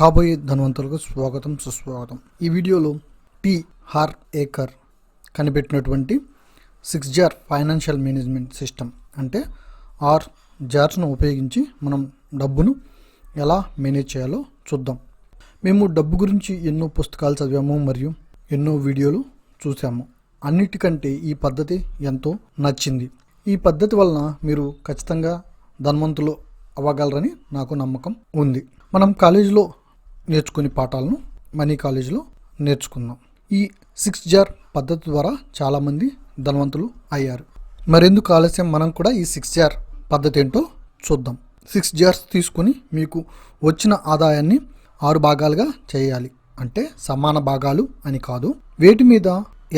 కాబోయే ధనవంతులకు స్వాగతం సుస్వాగతం. ఈ వీడియోలో టీ హార్ ఏకర్ కనిపెట్టినటువంటి 6 జార్ ఫైనాన్షియల్ మేనేజ్మెంట్ సిస్టమ్ అంటే 6 జార్స్ను ఉపయోగించి మనం డబ్బును ఎలా మేనేజ్ చేయాలో చూద్దాం. మేము డబ్బు గురించి ఎన్నో పుస్తకాలు చదివాము మరియు ఎన్నో వీడియోలు చూసాము. అన్నిటికంటే ఈ పద్ధతి ఎంతో నచ్చింది. ఈ పద్ధతి వలన మీరు ఖచ్చితంగా ధనవంతులు అవ్వగలరని నాకు నమ్మకం ఉంది. మనం కాలేజీలో నేర్చుకునే పాఠాలను మనీ కాలేజీలో నేర్చుకుందాం. ఈ 6 జార్ పద్ధతి ద్వారా చాలామంది ధనవంతులు అయ్యారు. మరెందుకు ఆలస్యం, మనం కూడా ఈ 6 జార్ పద్ధతి ఏంటో చూద్దాం. 6 జార్స్ తీసుకుని మీకు వచ్చిన ఆదాయాన్ని 6 భాగాలుగా చేయాలి. అంటే సమాన భాగాలు అని కాదు. వేటి మీద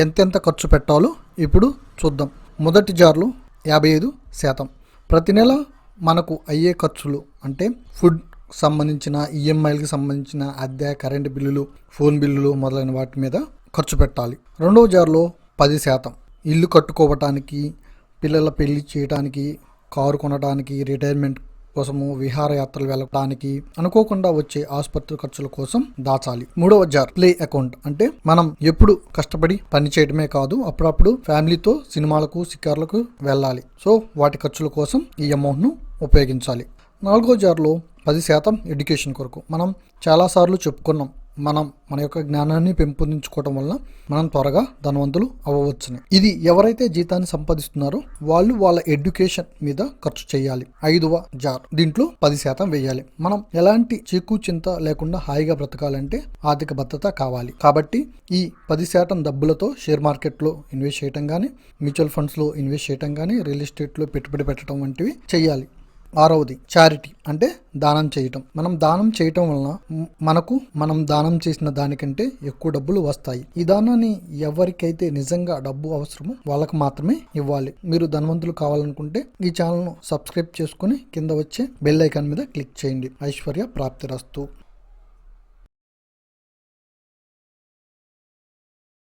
ఎంతెంత ఖర్చు పెట్టాలో ఇప్పుడు చూద్దాం. మొదటి జార్లో 55%. ప్రతి నెల మనకు అయ్యే ఖర్చులు అంటే ఫుడ్ సంబంధించిన ఈఎంఐలకి సంబంధించిన అద్దె, కరెంటు బిల్లులు, ఫోన్ బిల్లులు మొదలైన వాటి మీద ఖర్చు పెట్టాలి. రెండవ జార్లో 10%. ఇల్లు కట్టుకోవటానికి, పిల్లల పెళ్లి చేయడానికి, కారు కొనడానికి, రిటైర్మెంట్ కోసము, విహారయాత్రలు వెళ్ళడానికి, అనుకోకుండా వచ్చే ఆసుపత్రి ఖర్చుల కోసం దాచాలి. మూడవ జార్ ప్లే అకౌంట్ అంటే మనం ఎప్పుడు కష్టపడి పని చేయడమే కాదు, అప్పుడప్పుడు ఫ్యామిలీతో సినిమాలకు, షికార్లకు వెళ్ళాలి. సో వాటి ఖర్చుల కోసం ఈ అమౌంట్ను ఉపయోగించాలి. నాలుగో జార్లో 10% ఎడ్యుకేషన్ కొరకు. మనం చాలాసార్లు చెప్పుకున్నాం, మన యొక్క జ్ఞానాన్ని పెంపొందించుకోవడం వల్ల మనం త్వరగా ధనవంతులు అవ్వవచ్చని. ఇది ఎవరైతే జీతాన్ని సంపాదిస్తున్నారో వాళ్ళు వాళ్ళ ఎడ్యుకేషన్ మీద ఖర్చు చేయాలి. 5వ జార్, దీంట్లో 10% వేయాలి. మనం ఎలాంటి చీకు చింత లేకుండా హాయిగా బ్రతకాలంటే ఆర్థిక భద్రత కావాలి. కాబట్టి ఈ 10% డబ్బులతో షేర్ మార్కెట్లో ఇన్వెస్ట్ చేయటం కానీ, మ్యూచువల్ ఫండ్స్లో ఇన్వెస్ట్ చేయటం కానీ, రియల్ ఎస్టేట్లో పెట్టుబడి పెట్టడం వంటివి చేయాలి. 6వది చారిటీ అంటే దానం చేయటం. మనం దానం చేయటం వలన మనం దానం చేసిన దానికంటే ఎక్కువ డబ్బులు వస్తాయి. ఈ దానాన్ని ఎవరికైతే నిజంగా డబ్బు అవసరమో వాళ్ళకు మాత్రమే ఇవ్వాలి. మీరు ధనవంతులు కావాలనుకుంటే ఈ ఛానల్ను సబ్స్క్రైబ్ చేసుకుని కింద వచ్చే బెల్ ఐకాన్ మీద క్లిక్ చేయండి. ఐశ్వర్య ప్రాప్తిరస్తు.